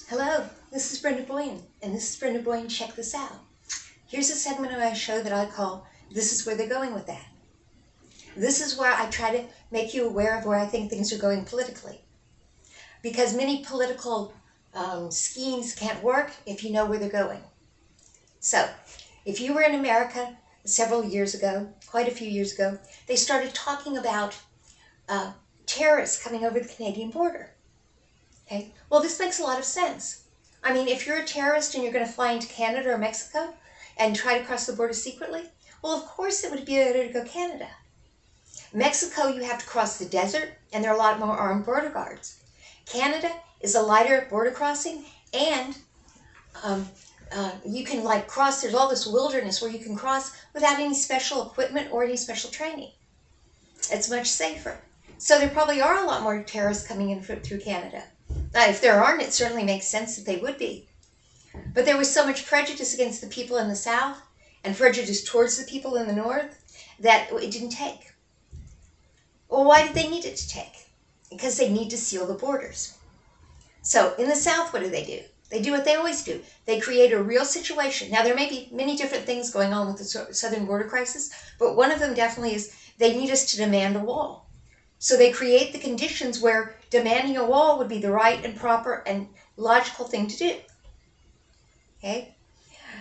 Hello, this is Brenda Boyne, and this is Brenda Boyne Check This Out. Here's a segment of my show that I call This Is Where They're Going With That. This is where I try to make you aware of where I think things are going politically. Because many political schemes can't work if you know where they're going. So, if you were in America several years ago, quite a few years ago, they started talking about terrorists coming over the Canadian border. Okay, well, this makes a lot of sense. I mean, if you're a terrorist and you're going to fly into Canada or Mexico and try to cross the border secretly, well, of course it would be better to go Canada. Mexico, you have to cross the desert, and there are a lot more armed border guards. Canada is a lighter border crossing, and you can cross, there's all this wilderness where you can cross without any special equipment or any special training. It's much safer. So there probably are a lot more terrorists coming in through Canada. If there aren't, it certainly makes sense that they would be. But there was so much prejudice against the people in the South and prejudice towards the people in the North that it didn't take. Well, why did they need it to take? Because they need to seal the borders. So in the South, what do? They do what they always do. They create a real situation. Now, there may be many different things going on with the southern border crisis, but one of them definitely is they need us to demand a wall. So they create the conditions where demanding a wall would be the right and proper and logical thing to do. Okay?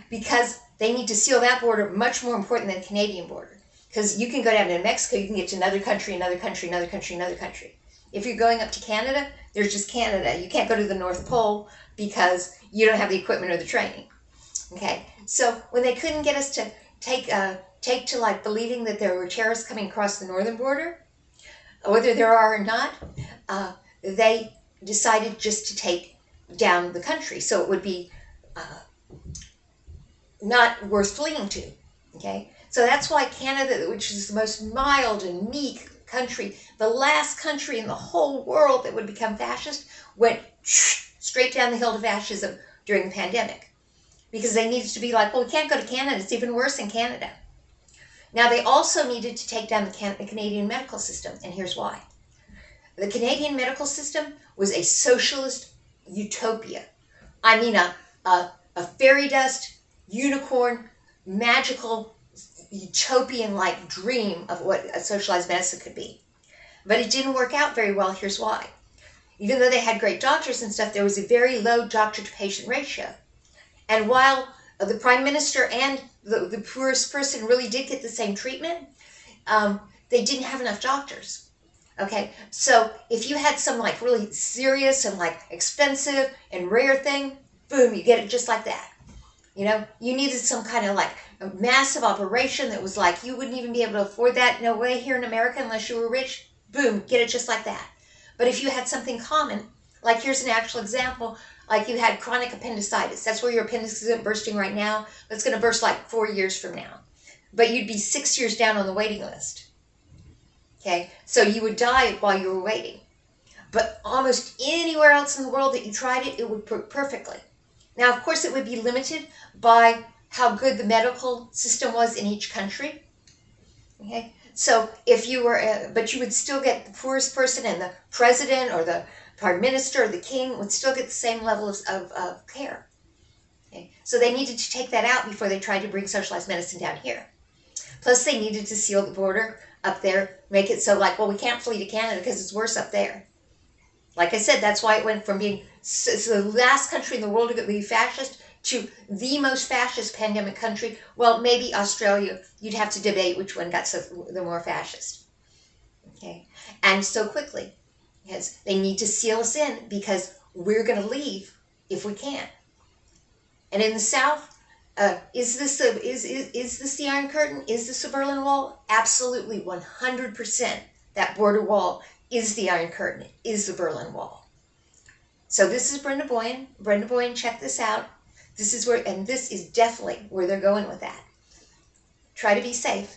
Because they need to seal that border, much more important than the Canadian border. Because you can go down to Mexico, you can get to another country, another country, another country, another country. If you're going up to Canada, there's just Canada. You can't go to the North Pole because you don't have the equipment or the training. Okay? So when they couldn't get us to take to believing that there were terrorists coming across the northern border, whether there are or not, they decided just to take down the country. So it would be not worth fleeing to. Okay? So that's why Canada, which is the most mild and meek country, the last country in the whole world that would become fascist, went straight down the hill to fascism during the pandemic. Because they needed to be like, well, we can't go to Canada. It's even worse in Canada. Now, they also needed to take down the Canadian medical system, and here's why. The Canadian medical system was a socialist utopia. I mean, a fairy dust, unicorn, magical, utopian-like dream of what a socialized medicine could be. But it didn't work out very well. Here's why. Even though they had great doctors and stuff, there was a very low doctor-to-patient ratio. And while the prime minister and the poorest person really did get the same treatment, they didn't have enough doctors. Okay, so if you had some really serious and expensive and rare thing, boom, you get it just like that. You know, you needed some kind of a massive operation that was you wouldn't even be able to afford that, no way, here in America unless you were rich, boom, get it just like that. But if you had something common, here's an actual example, you had chronic appendicitis. That's where your appendix isn't bursting right now. It's going to burst 4 years from now. But you'd be 6 years down on the waiting list. Okay? So you would die while you were waiting. But almost anywhere else in the world that you tried it, it would work perfectly. Now, of course, it would be limited by how good the medical system was in each country. Okay? So if you were, but you would still get the poorest person, and the president or the prime minister or the king would still get the same level of care. Okay? So they needed to take that out before they tried to bring socialized medicine down here. Plus, they needed to seal the border up there, make it so well, we can't flee to Canada because it's worse up there. Like I said, that's why it went from being the last country in the world to be fascist to the most fascist pandemic country. Well, maybe Australia. You'd have to debate which one got the more fascist. Okay, and so quickly, because they need to seal us in because we're going to leave if we can. And in the South, is this the Iron Curtain? Is this the Berlin Wall? Absolutely, 100%. That border wall is the Iron Curtain, is the Berlin Wall. So this is Brenda Boyne. Brenda Boyne, check this out. This is where, and this is definitely where they're going with that. Try to be safe.